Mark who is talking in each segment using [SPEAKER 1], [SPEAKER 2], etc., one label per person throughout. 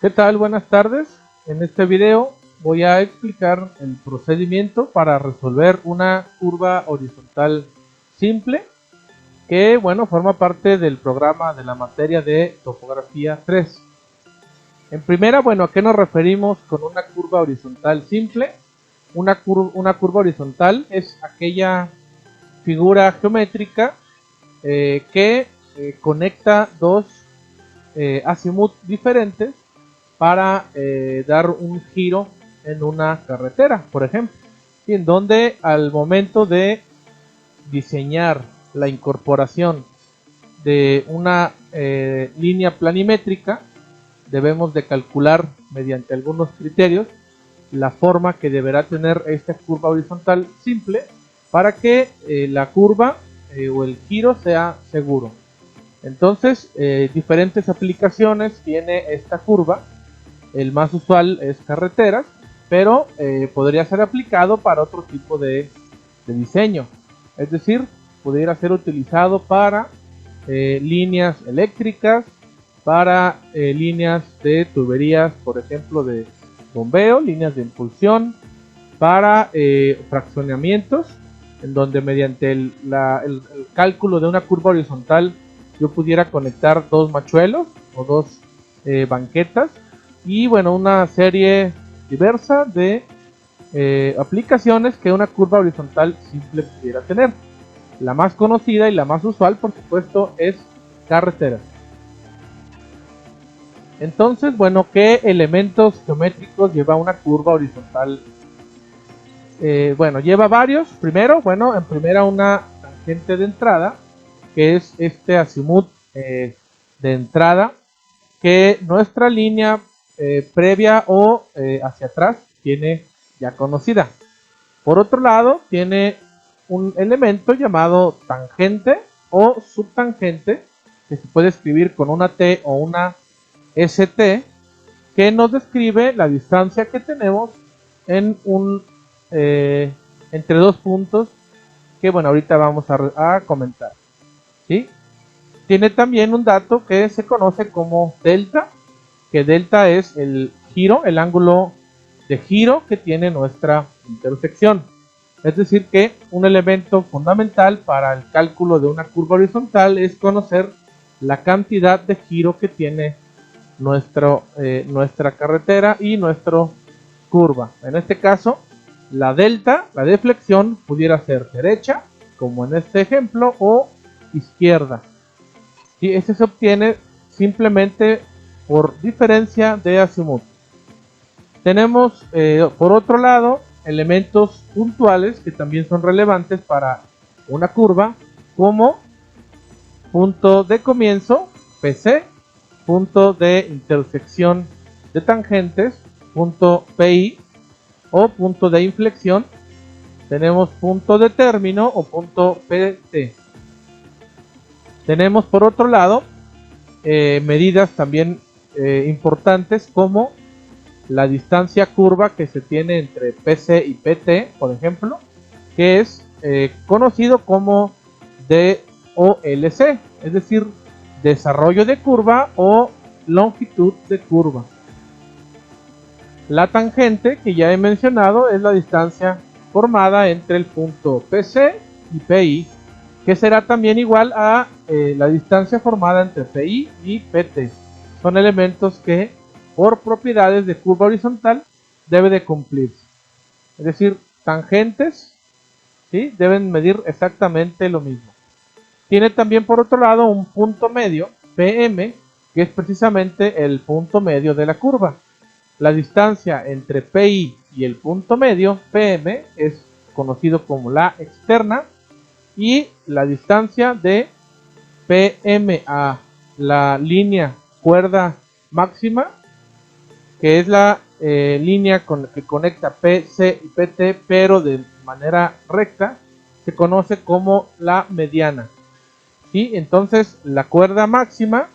[SPEAKER 1] ¿Qué tal? Buenas tardes. En este video voy a explicar el procedimiento para resolver una curva horizontal simple que, bueno, forma parte del programa de la materia de topografía 3. En primera, bueno, ¿a qué nos referimos con una curva horizontal simple? Una curva horizontal es aquella figura geométrica que conecta dos azimut diferentes para dar un giro en una carretera, por ejemplo, y en donde al momento de diseñar la incorporación de una línea planimétrica debemos de calcular mediante algunos criterios la forma que deberá tener esta curva horizontal simple para que la curva o el giro sea seguro. Entonces, diferentes aplicaciones tiene esta curva. El más usual es carreteras, pero podría ser aplicado para otro tipo de diseño. Es decir, pudiera ser utilizado para líneas eléctricas, para líneas de tuberías, por ejemplo, de bombeo, líneas de impulsión, para fraccionamientos, en donde mediante el cálculo de una curva horizontal yo pudiera conectar dos machuelos o dos banquetas, y bueno, una serie diversa de aplicaciones que una curva horizontal simple pudiera tener. La más conocida y la más usual, por supuesto, es carreteras. Entonces, bueno, ¿qué elementos geométricos lleva una curva horizontal? Bueno, lleva varios. Primero, bueno, en primera una tangente de entrada, que es este azimut de entrada, que nuestra línea previa o hacia atrás tiene ya conocida. Por otro lado, tiene un elemento llamado tangente o subtangente, que se puede escribir con una T o una ST, que nos describe la distancia que tenemos en entre dos puntos que, bueno, ahorita vamos a comentar, ¿sí? Tiene también un dato que se conoce como delta, que delta es el giro, el ángulo de giro que tiene nuestra intersección. Es decir que un elemento fundamental para el cálculo de una curva horizontal es conocer la cantidad de giro que tiene nuestra carretera y nuestra curva. En este caso, la delta, la deflexión, pudiera ser derecha, como en este ejemplo, o izquierda. Y ese se obtiene simplemente por diferencia de azimut. Tenemos, por otro lado, elementos puntuales que también son relevantes para una curva, como punto de comienzo, PC, punto de intersección de tangentes, punto PI, o punto de inflexión. Tenemos punto de término o punto PT. Tenemos por otro lado medidas también importantes, como la distancia curva que se tiene entre PC y PT, por ejemplo, que es conocido como DOLC, es decir, desarrollo de curva o longitud de curva. La tangente, que ya he mencionado, es la distancia formada entre el punto PC y PI, que será también igual a la distancia formada entre PI y PT. Son elementos que, por propiedades de curva horizontal, debe de cumplirse. Es decir, tangentes, ¿sí?, deben medir exactamente lo mismo. Tiene también por otro lado un punto medio, PM, que es precisamente el punto medio de la curva. La distancia entre PI y el punto medio, PM, es conocido como la externa, y la distancia de PM a la línea cuerda máxima, que es la línea que conecta PC y PT, pero de manera recta, se conoce como la mediana. Y entonces la cuerda máxima,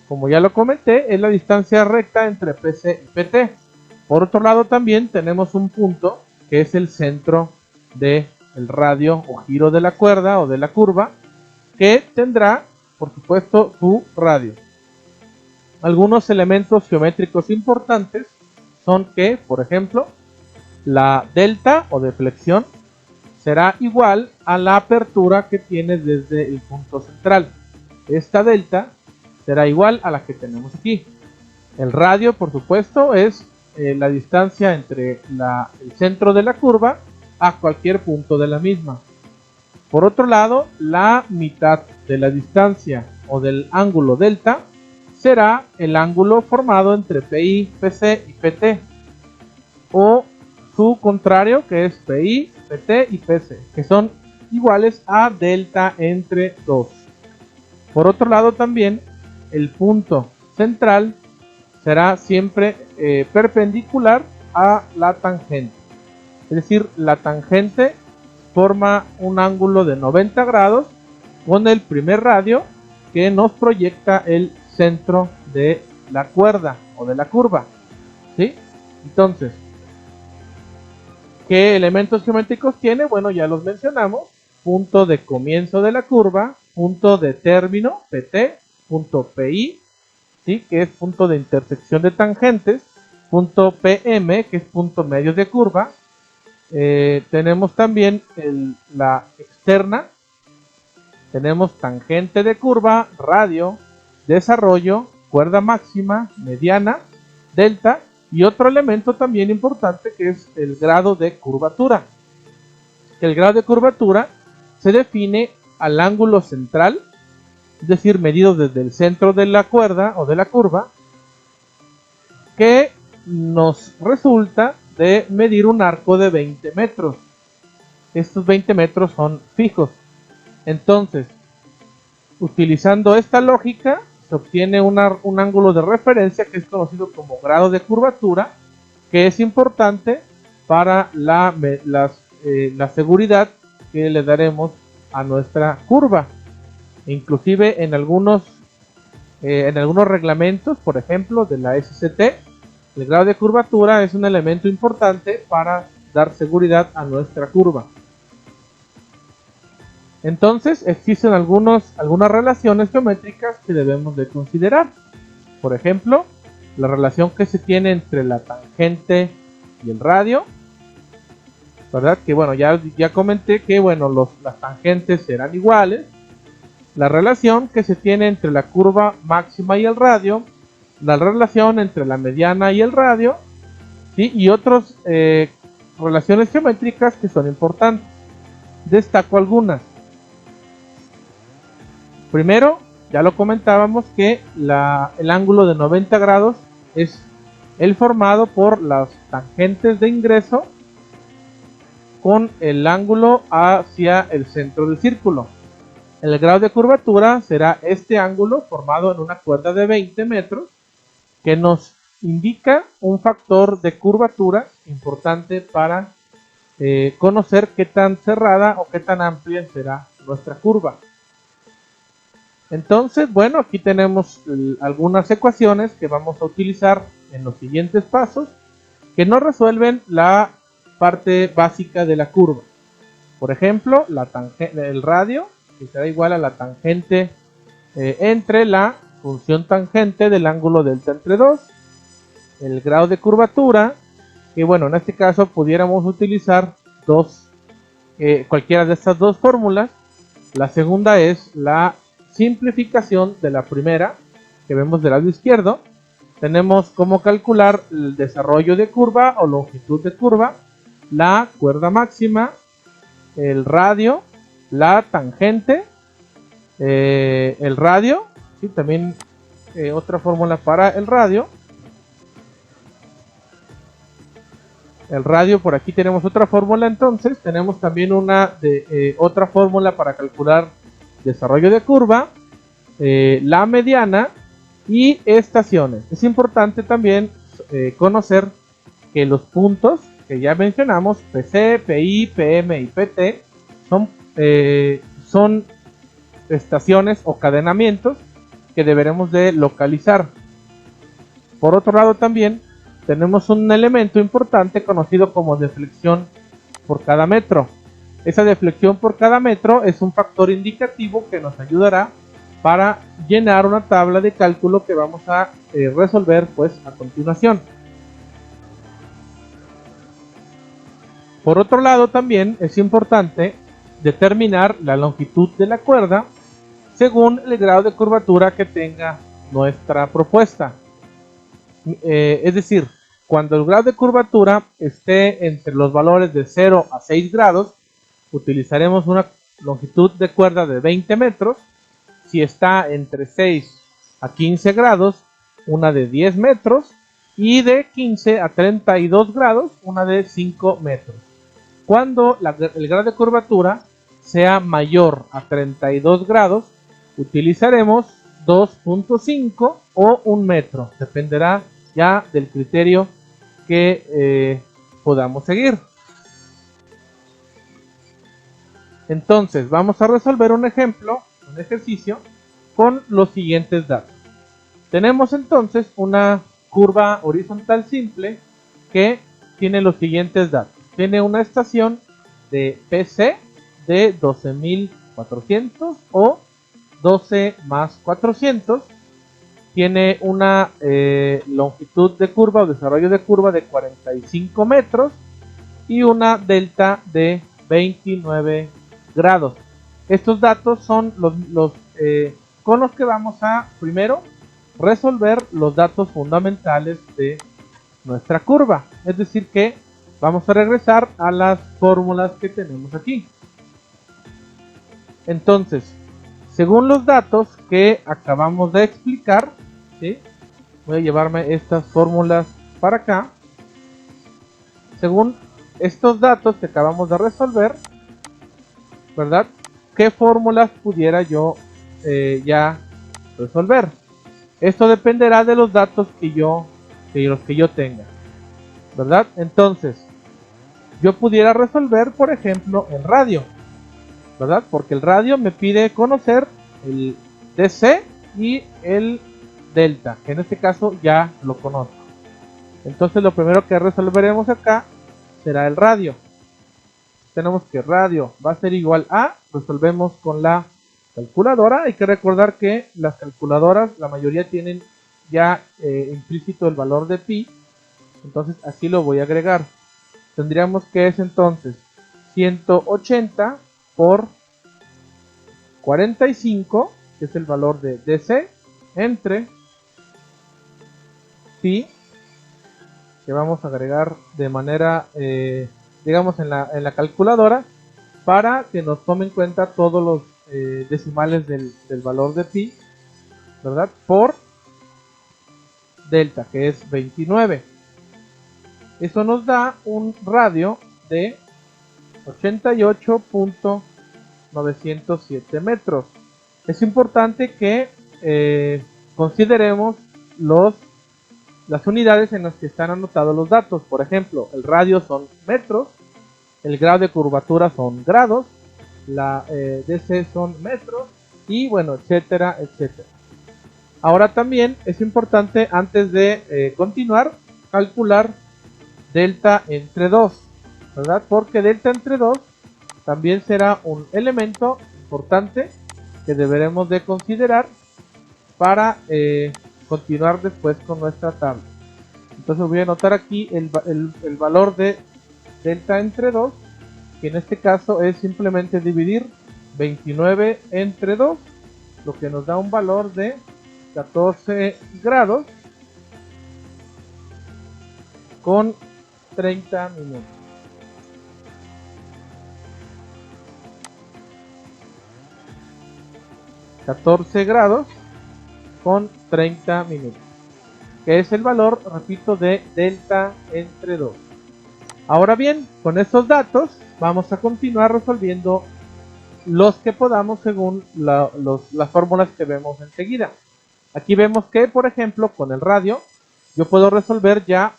[SPEAKER 1] como ya lo comenté, es la distancia recta entre PC y PT. Por otro lado, también tenemos un punto que es el centro del radio o giro de la cuerda o de la curva, que tendrá, por supuesto, su radio. Algunos elementos geométricos importantes son que, por ejemplo, la delta o deflexión será igual a la apertura que tiene desde el punto central. Esta delta será igual a la que tenemos aquí. El radio, por supuesto, es la distancia entre el centro de la curva a cualquier punto de la misma. Por otro lado, la mitad de la distancia o del ángulo delta será el ángulo formado entre PI, PC y PT, o su contrario, que es PI, PT y PC, que son iguales a delta entre 2. Por otro lado, también el punto central será siempre perpendicular a la tangente, es decir, la tangente forma un ángulo de 90 grados con el primer radio que nos proyecta el centro de la cuerda o de la curva, ¿sí? Entonces, ¿qué elementos geométricos tiene? Bueno, ya los mencionamos. Punto de comienzo de la curva, punto de término, PT, punto PI, ¿sí? Que es punto de intersección de tangentes, punto PM, que es punto medio de curva. Tenemos también la externa, tenemos tangente de curva, radio, desarrollo, cuerda máxima, mediana, delta, y otro elemento también importante que es el grado de curvatura. El grado de curvatura se define al ángulo central, es decir, medido desde el centro de la cuerda o de la curva, que nos resulta de medir un arco de 20 metros. Estos 20 metros son fijos. Entonces, utilizando esta lógica, se obtiene un ángulo de referencia que es conocido como grado de curvatura, que es importante para la seguridad que le daremos a nuestra curva. Inclusive en algunos reglamentos, por ejemplo, de la SCT, el grado de curvatura es un elemento importante para dar seguridad a nuestra curva. Entonces existen algunas relaciones geométricas que debemos de considerar. Por ejemplo, la relación que se tiene entre la tangente y el radio, ¿verdad? Que bueno, ya comenté que bueno, las tangentes serán iguales. La relación que se tiene entre la curva máxima y el radio, la relación entre la mediana y el radio, ¿sí? Y otras relaciones geométricas que son importantes. Destaco algunas. Primero, ya lo comentábamos que el ángulo de 90 grados es el formado por las tangentes de ingreso con el ángulo hacia el centro del círculo. El grado de curvatura será este ángulo formado en una cuerda de 20 metros que nos indica un factor de curvatura importante para conocer qué tan cerrada o qué tan amplia será nuestra curva. Entonces, bueno, aquí tenemos algunas ecuaciones que vamos a utilizar en los siguientes pasos que nos resuelven la parte básica de la curva. Por ejemplo, el radio, que será igual a la tangente entre la función tangente del ángulo delta entre 2. El grado de curvatura, que bueno, en este caso pudiéramos utilizar cualquiera de estas dos fórmulas. La segunda es la simplificación de la primera, que vemos del lado izquierdo. Tenemos cómo calcular el desarrollo de curva o longitud de curva, la cuerda máxima, el radio, la tangente, el radio, ¿sí? También otra fórmula para el radio. El radio, por aquí tenemos otra fórmula, entonces tenemos también otra fórmula para calcular desarrollo de curva, la mediana y estaciones. Es importante también conocer que los puntos que ya mencionamos, PC, PI, PM y PT, son estaciones o cadenamientos que deberemos de localizar. Por otro lado, también tenemos un elemento importante conocido como deflexión por cada metro. Esa deflexión por cada metro es un factor indicativo que nos ayudará para llenar una tabla de cálculo que vamos a resolver pues a continuación. Por otro lado, también es importante determinar la longitud de la cuerda según el grado de curvatura que tenga nuestra propuesta. Es decir, cuando el grado de curvatura esté entre los valores de 0 a 6 grados, utilizaremos una longitud de cuerda de 20 metros. Si está entre 6 a 15 grados, una de 10 metros. Y de 15 a 32 grados, una de 5 metros. Cuando el grado de curvatura sea mayor a 32 grados, utilizaremos 2.5 o 1 metro. Dependerá ya del criterio que podamos seguir. Entonces vamos a resolver un ejemplo, un ejercicio con los siguientes datos. Tenemos entonces una curva horizontal simple que tiene los siguientes datos. Tiene una estación de PC de 12.400 o 12 más 400. Tiene una longitud de curva o desarrollo de curva de 45 metros y una delta de 29 grados. Estos datos son con los que vamos a primero resolver los datos fundamentales de nuestra curva. Es decir que vamos a regresar a las fórmulas que tenemos aquí. Entonces, según los datos que acabamos de explicar, ¿sí? Voy a llevarme estas fórmulas para acá. Según estos datos que acabamos de resolver, ¿verdad? ¿Qué fórmulas pudiera yo ya resolver? Esto dependerá de los datos que yo tenga, ¿verdad? Entonces, yo pudiera resolver, por ejemplo, el radio, ¿verdad? Porque el radio me pide conocer el DC y el delta, que en este caso ya lo conozco. Entonces lo primero que resolveremos acá será el radio. Tenemos que radio va a ser igual a, resolvemos con la calculadora. Hay que recordar que las calculadoras, la mayoría tienen ya implícito el valor de pi. Entonces así lo voy a agregar. Tendríamos que es entonces 180 por 45, que es el valor de DC, entre pi, que vamos a agregar de manera, digamos, en la calculadora, para que nos tome en cuenta todos los decimales del valor de pi, ¿verdad? Por delta, que es 29. Eso nos da un radio de 88.907 metros. Es importante que consideremos las unidades en las que están anotados los datos. Por ejemplo, el radio son metros, el grado de curvatura son grados, la DC son metros y bueno, etcétera, etcétera. Ahora también es importante, antes de continuar, calcular delta entre 2, ¿verdad? Porque delta entre 2 también será un elemento importante que deberemos de considerar para continuar después con nuestra tabla. Entonces voy a anotar aquí el valor de delta entre 2, que en este caso es simplemente dividir 29 entre 2, lo que nos da un valor de 14 grados con 30 minutos. $14 grados con 30 minutos, que es el valor, repito, de delta entre 2. Ahora bien, con estos datos vamos a continuar resolviendo los que podamos según las fórmulas que vemos enseguida. Aquí vemos que, por ejemplo, con el radio yo puedo resolver ya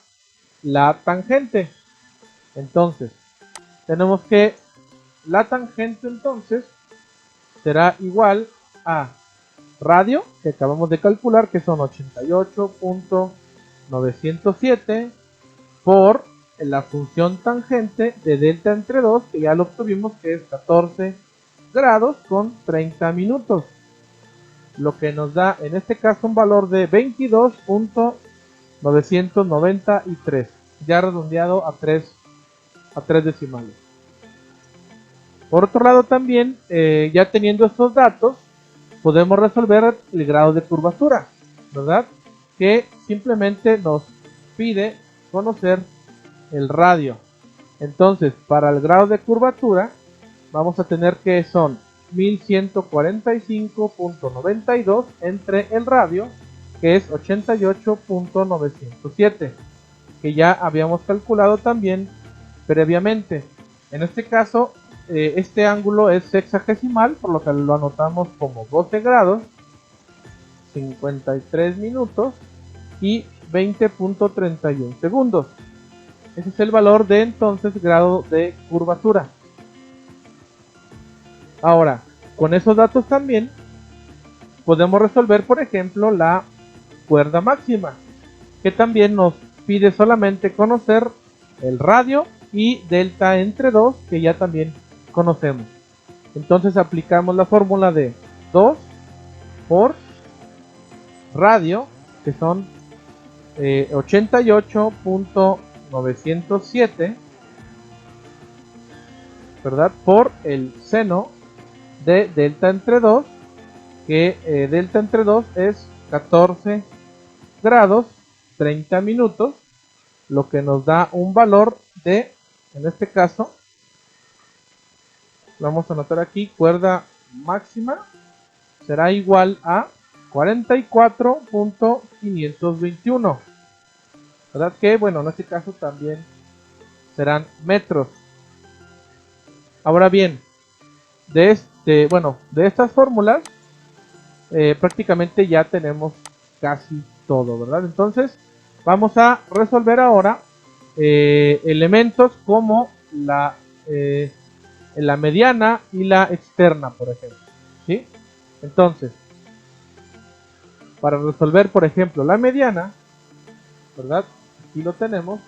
[SPEAKER 1] la tangente. Entonces, tenemos que la tangente entonces será igual a radio, que acabamos de calcular, que son 88.907 por la función tangente de delta entre 2, que ya lo obtuvimos, que es 14 grados con 30 minutos. lo que nos da en este caso un valor de 22.993, ya redondeado a 3 decimales. Por otro lado también, ya teniendo estos datos, podemos resolver el grado de curvatura, ¿verdad? Que simplemente nos pide conocer el radio. Entonces, para el grado de curvatura, vamos a tener que son 1145.92 entre el radio, que es 88.907, que ya habíamos calculado también previamente. En este caso, este ángulo es sexagesimal, por lo que lo anotamos como 12 grados, 53 minutos y 20.31 segundos. Ese es el valor de entonces grado de curvatura. Ahora, con esos datos también podemos resolver, por ejemplo, la cuerda máxima, que también nos pide solamente conocer el radio y delta entre 2, que ya también conocemos. Entonces aplicamos la fórmula de 2 por radio, que son 88.907, ¿verdad? Por el seno de delta entre 2, que delta entre 2 es 14 grados 30 minutos, lo que nos da un valor de, en este caso, vamos a anotar aquí, cuerda máxima será igual a 44.521, ¿verdad? Que bueno, en este caso también serán metros. Ahora bien, de estas fórmulas prácticamente ya tenemos casi todo, ¿verdad? Entonces vamos a resolver ahora elementos como la mediana y la externa, por ejemplo, ¿sí? Entonces, para resolver, por ejemplo, la mediana, ¿verdad? Aquí lo tenemos.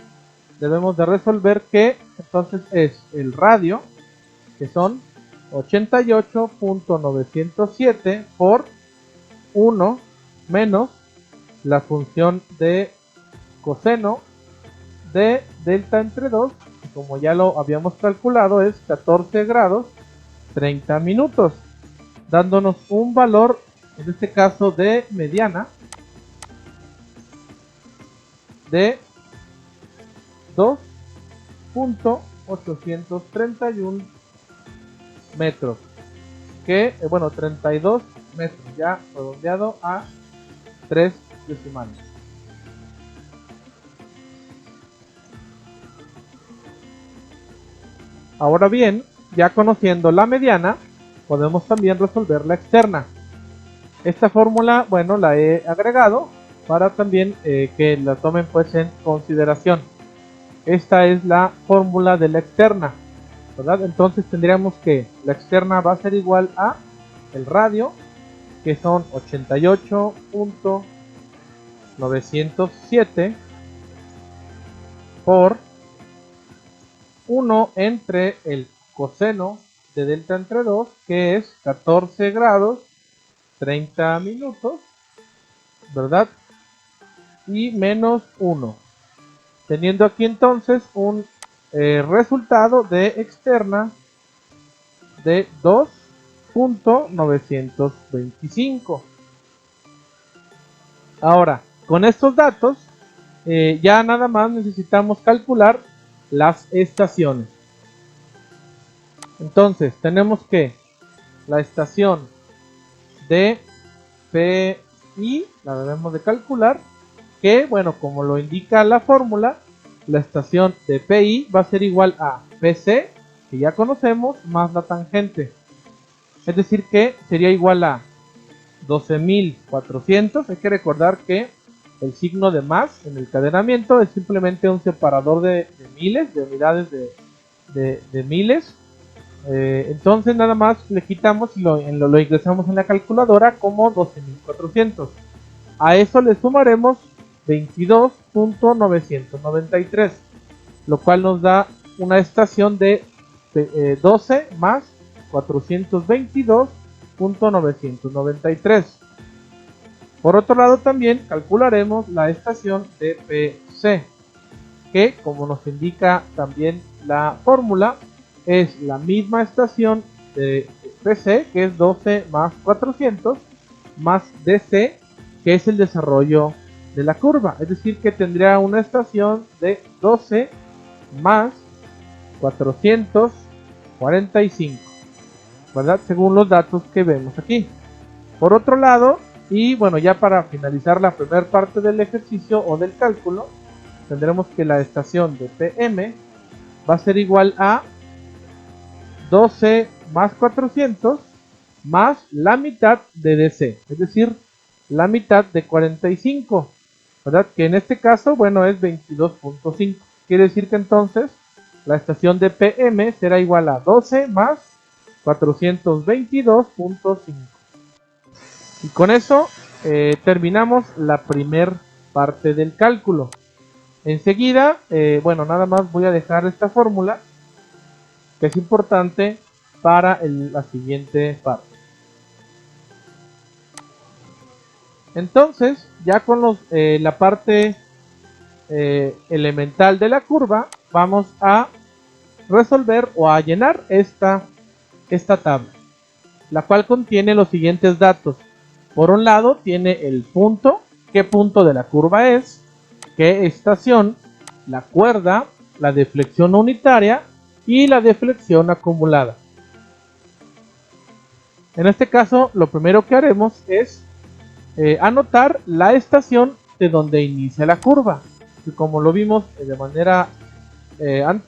[SPEAKER 1] Debemos de resolver que entonces es el radio, que son 88.907 por 1 menos la función de coseno de delta entre 2, que como ya lo habíamos calculado es 14 grados 30 minutos, dándonos un valor, en este caso de mediana, de 2.831 metros, que 32 metros, ya redondeado a 3 decimales. Ahora bien, ya conociendo la mediana, podemos también resolver la externa. Esta fórmula, bueno, la he agregado para también que la tomen pues en consideración. Esta es la fórmula de la externa, ¿verdad? Entonces tendríamos que la externa va a ser igual a el radio, que son 88.907 por 1 entre el coseno de delta entre 2, que es 14 grados 30 minutos, ¿verdad? Y menos 1. Teniendo aquí entonces un resultado de externa de 2.925. Ahora, con estos datos, ya nada más necesitamos calcular las estaciones. Entonces, tenemos que la estación de PI la debemos de calcular, que bueno, como lo indica la fórmula, la estación de PI va a ser igual a PC, que ya conocemos, más la tangente. Es decir que sería igual a 12.400. Hay que recordar que el signo de más en el cadenamiento es simplemente un separador de miles, de unidades de miles. Entonces nada más le quitamos y lo ingresamos en la calculadora como 12.400. A eso le sumaremos 22.993, lo cual nos da una estación de 12 más 422.993. Por otro lado también calcularemos la estación de PC, que como nos indica también la fórmula, es la misma estación de PC, que es 12 más 400, más DC, que es el desarrollo de la curva. Es decir, que tendría una estación de 12 más 445, ¿verdad? Según los datos que vemos aquí. Por otro lado, y bueno, ya para finalizar la primera parte del ejercicio o del cálculo, tendremos que la estación de PM va a ser igual a 12 más 400 más la mitad de DC, es decir, la mitad de 45, ¿verdad? Que en este caso, bueno, es 22.5. Quiere decir que entonces la estación de PM será igual a 12 más 422.5. Y con eso terminamos la primera parte del cálculo. Enseguida, bueno, nada más voy a dejar esta fórmula que es importante para la siguiente parte. Entonces, ya con la parte elemental de la curva, vamos a resolver o a llenar esta tabla, la cual contiene los siguientes datos. Por un lado tiene el punto, qué punto de la curva es, qué estación, la cuerda, la deflexión unitaria y la deflexión acumulada. En este caso, lo primero que haremos es anotar la estación de donde inicia la curva. Y como lo vimos de manera en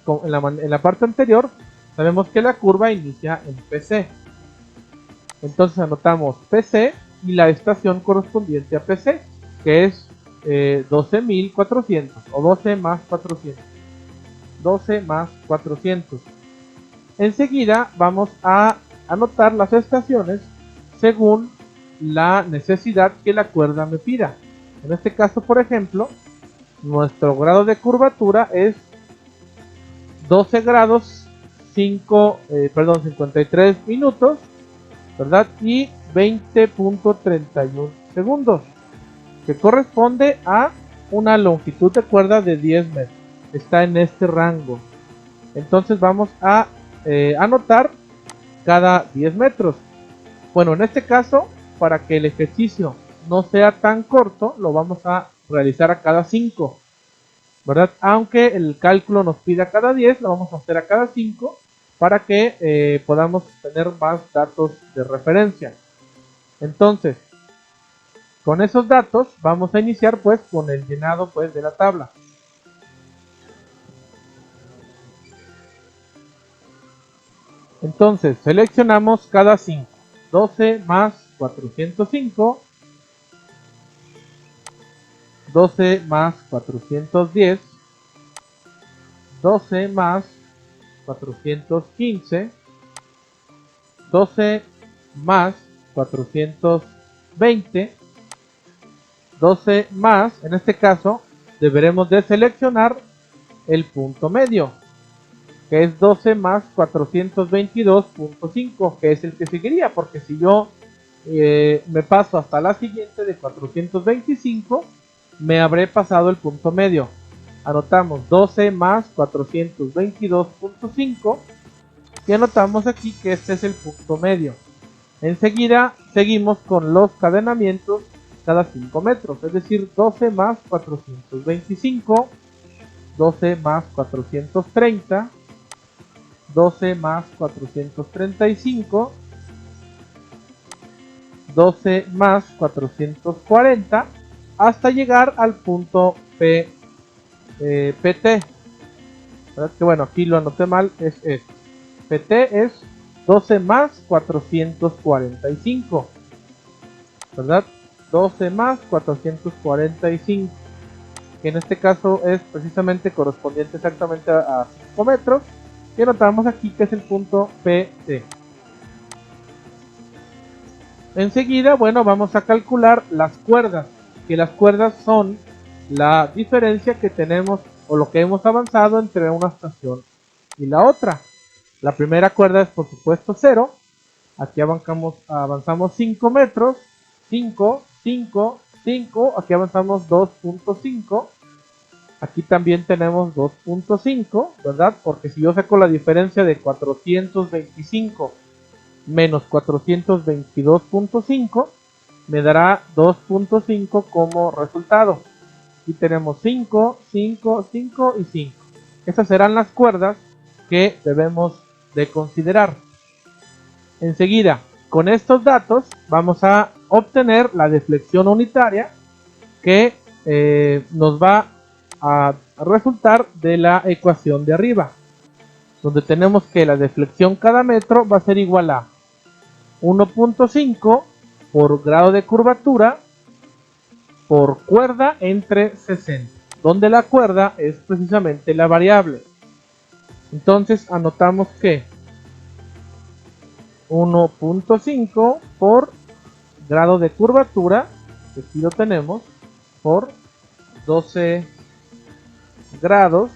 [SPEAKER 1] la parte anterior, sabemos que la curva inicia en PC. Entonces anotamos PC y la estación correspondiente a PC, que es 12.400 o 12 más 400. 12 más 400. Enseguida vamos a anotar las estaciones según la necesidad que la cuerda me pida. En este caso, por ejemplo, nuestro grado de curvatura es 12 grados 53 minutos, ¿verdad? Y 20.31 segundos, que corresponde a una longitud de cuerda de 10 metros. Está en este rango. Entonces vamos a anotar cada 10 metros. Bueno, en este caso, para que el ejercicio no sea tan corto, lo vamos a realizar a cada 5, ¿verdad? Aunque el cálculo nos pida cada 10, lo vamos a hacer a cada 5 para que podamos tener más datos de referencia. Entonces, con esos datos vamos a iniciar pues con el llenado pues de la tabla. Entonces, seleccionamos cada 5. 12 más 405, 12 más 410, 12 más 415, 12 más 420, 12 más, en este caso, deberemos de seleccionar el punto medio, que es 12 más 422.5, que es el que seguiría, porque si yo me paso hasta la siguiente de 425, me habré pasado el punto medio. Anotamos 12 más 422.5 y anotamos aquí que este es el punto medio. Enseguida seguimos con los cadenamientos cada 5 metros, es decir, 12 más 425, 12 más 430, 12 más 435, 12 más 440, hasta llegar al punto PT. ¿Verdad? Que bueno, aquí lo anoté mal, es este. PT es 12 más 445, ¿verdad? 12 más 445, que en este caso es precisamente correspondiente exactamente a 5 metros. Y anotamos aquí que es el punto PT. Enseguida, bueno, vamos a calcular las cuerdas, que las cuerdas son la diferencia que tenemos o lo que hemos avanzado entre una estación y la otra. La primera cuerda es por supuesto 0. Aquí avanzamos 5 metros, 5, 5, 5, aquí avanzamos 2.5, aquí también tenemos 2.5, ¿verdad? Porque si yo saco la diferencia de 425 menos 422.5, me dará 2.5 como resultado. Aquí tenemos 5, 5, 5 y 5. Esas serán las cuerdas que debemos de considerar. Enseguida, con estos datos vamos a obtener la deflexión unitaria que nos va a resultar de la ecuación de arriba, donde tenemos que la deflexión cada metro va a ser igual a 1.5 por grado de curvatura por cuerda entre 60, donde la cuerda es precisamente la variable. Entonces anotamos que 1.5 por grado de curvatura, que aquí lo tenemos, por 12 grados,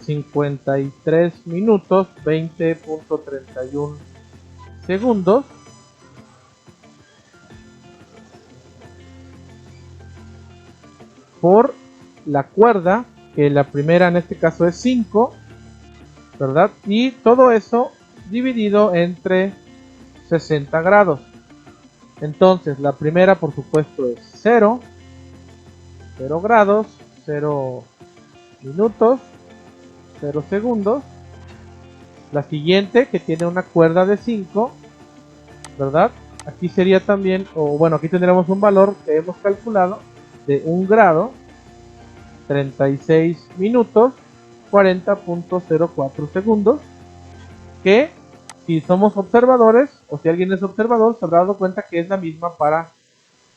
[SPEAKER 1] 53 minutos, 20.31 segundos, por la cuerda, que la primera en este caso es 5, ¿verdad? Y todo eso dividido entre 60 grados. Entonces la primera por supuesto es 0 grados, 0 minutos, 0 segundos. La siguiente, que tiene una cuerda de 5, ¿verdad? Aquí sería también, o bueno, aquí tendremos un valor que hemos calculado de 1 grado, 36 minutos, 40.04 segundos, que si somos observadores o si alguien es observador se habrá dado cuenta que es la misma para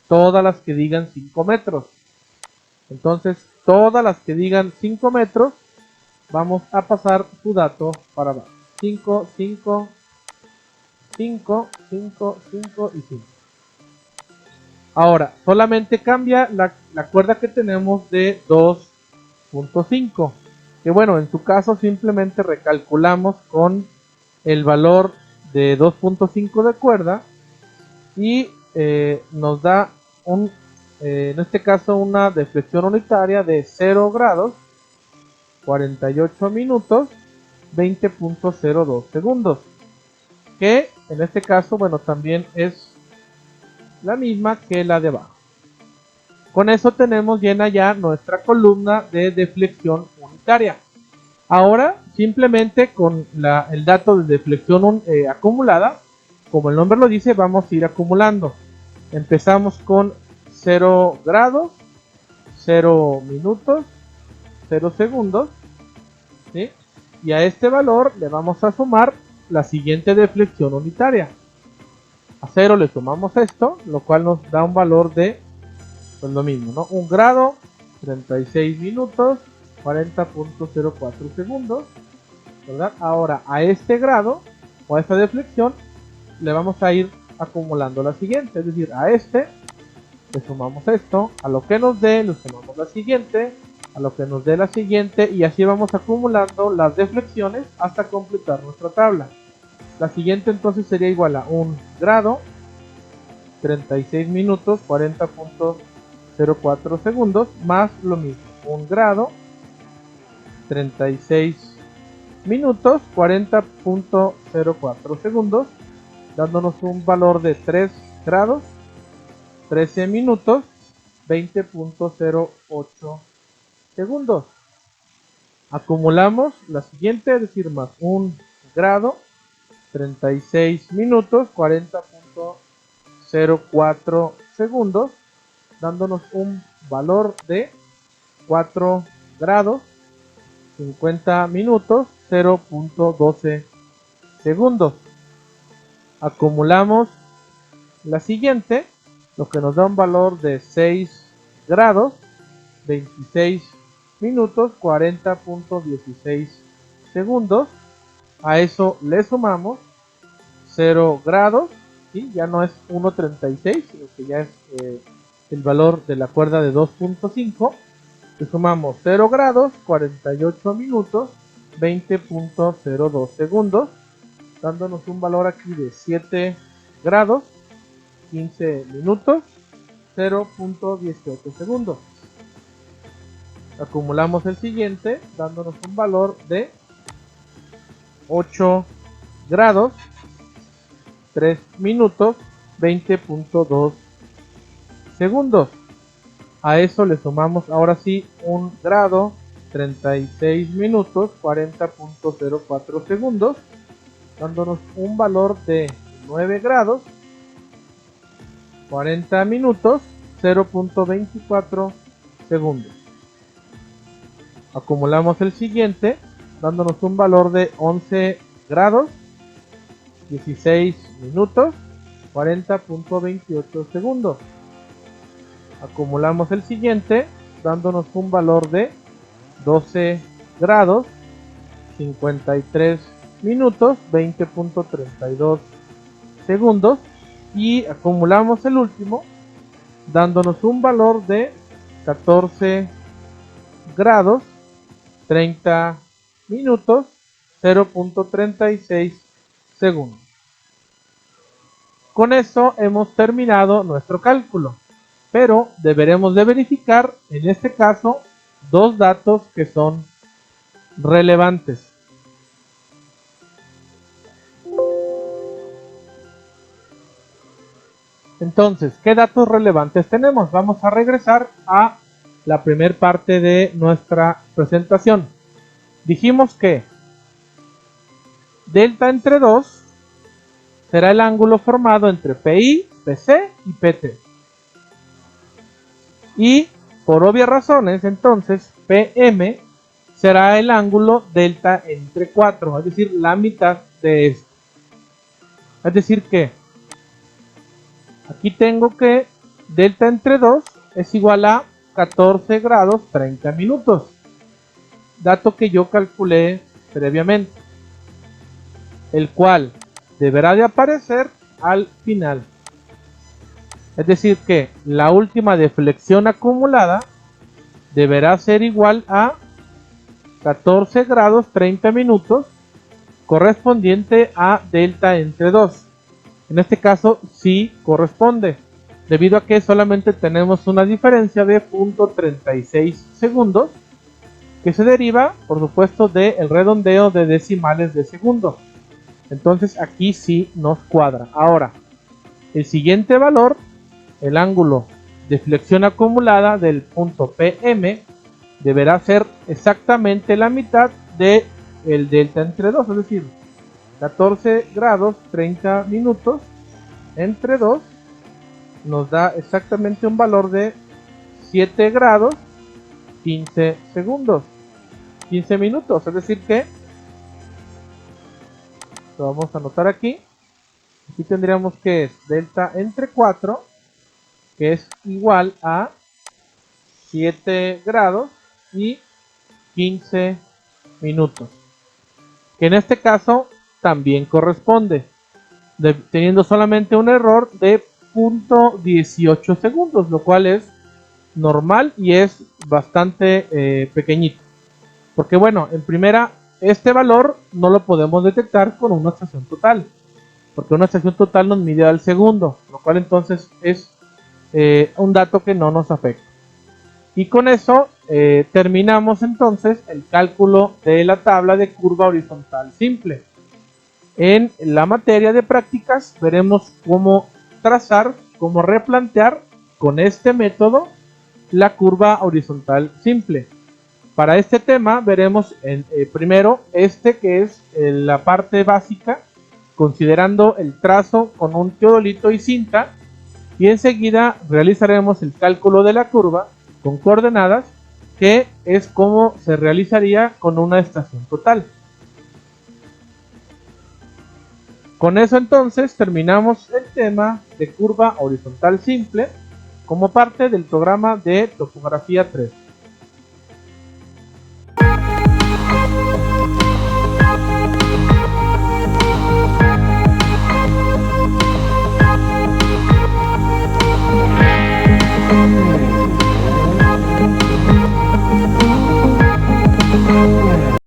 [SPEAKER 1] todas las que digan 5 metros. Entonces todas las que digan 5 metros vamos a pasar su dato para abajo. 5, 5, 5, 5, 5 y 5. Ahora, solamente cambia la cuerda que tenemos de 2.5. Que bueno, en su caso simplemente recalculamos con el valor de 2.5 de cuerda y nos da en este caso una deflexión unitaria de 0 grados, 48 minutos, 20.02 segundos. Que en este caso, bueno, también es la misma que la de abajo. Con eso tenemos llena ya nuestra columna de deflexión unitaria. Ahora simplemente con el dato de deflexión acumulada, como el nombre lo dice, vamos a ir acumulando. Empezamos con 0 grados, 0 minutos, 0 segundos, ¿sí? Y a este valor le vamos a sumar la siguiente deflexión unitaria. A 0 le sumamos esto, lo cual nos da un valor de, pues lo mismo, ¿no? 1 grado, 36 minutos, 40.04 segundos, ¿verdad? Ahora a este grado o a esta deflexión le vamos a ir acumulando la siguiente, es decir, a este le sumamos esto, a lo que nos dé le sumamos la siguiente, a lo que nos dé la siguiente, y así vamos acumulando las deflexiones hasta completar nuestra tabla. La siguiente entonces sería igual a 1 grado, 36 minutos, 40.04 segundos, más lo mismo, 1 grado, 36 minutos, 40.04 segundos, dándonos un valor de 3 grados, 13 minutos, 20.08 segundos. Acumulamos la siguiente, es decir, más 1 grado, 36 minutos, 40.04 segundos, dándonos un valor de 4 grados, 50 minutos, 0.12 segundos. Acumulamos la siguiente, lo que nos da un valor de 6 grados, 26 minutos, 40.16 segundos. A eso le sumamos 0 grados, ¿sí? Ya no es 1.36, sino que ya es el valor de la cuerda de 2.5. Le sumamos 0 grados, 48 minutos, 20.02 segundos, dándonos un valor aquí de 7 grados, 15 minutos, 0.18 segundos. Acumulamos el siguiente dándonos un valor de 8 grados 3 minutos 20.2 segundos. A eso le sumamos ahora sí 1 grado 36 minutos 40.04 segundos, dándonos un valor de 9 grados 40 minutos 0.24 segundos. Acumulamos el siguiente dándonos un valor de 11 grados 16 minutos 40.28 segundos. Acumulamos el siguiente dándonos un valor de 12 grados 53 minutos 20.32 segundos. Y acumulamos el último dándonos un valor de 14 grados 30 minutos 0.36 segundos. Con eso hemos terminado nuestro cálculo, pero deberemos de verificar en este caso dos datos que son relevantes. Entonces, ¿qué datos relevantes tenemos? Vamos a regresar a la primera parte de nuestra presentación. Dijimos que delta entre 2 será el ángulo formado entre PI, PC y PT. Y por obvias razones, entonces, PM será el ángulo delta entre 4, es decir, la mitad de esto. Es decir que aquí tengo que delta entre 2 es igual a 14 grados 30 minutos. Dato que yo calculé previamente, el cual deberá de aparecer al final. Es decir que la última deflexión acumulada deberá ser igual a 14 grados 30 minutos correspondiente a delta entre 2. En este caso sí corresponde, debido a que solamente tenemos una diferencia de 0.36 segundos que se deriva, por supuesto, del redondeo de decimales de segundo. Entonces aquí sí nos cuadra. Ahora, el siguiente valor, el ángulo de flexión acumulada del punto PM, deberá ser exactamente la mitad del delta entre 2, es decir, 14 grados 30 minutos entre 2 nos da exactamente un valor de 7 grados 15 segundos, 15 minutos, es decir que lo vamos a anotar aquí. Aquí tendríamos que es delta entre 4, que es igual a 7 grados y 15 minutos, que en este caso también corresponde, teniendo solamente un error de 0.18 segundos, lo cual es normal y es bastante pequeñito, porque bueno, en primera, este valor no lo podemos detectar con una estación total, porque una estación total nos mide al segundo, lo cual entonces es un dato que no nos afecta. Y con eso terminamos entonces el cálculo de la tabla de curva horizontal simple. En la materia de prácticas veremos cómo trazar, cómo replantear con este método la curva horizontal simple. Para este tema veremos primero que es la parte básica, considerando el trazo con un teodolito y cinta, y enseguida realizaremos el cálculo de la curva con coordenadas, que es como se realizaría con una estación total. Con eso entonces terminamos el tema de curva horizontal simple como parte del programa de topografía 3.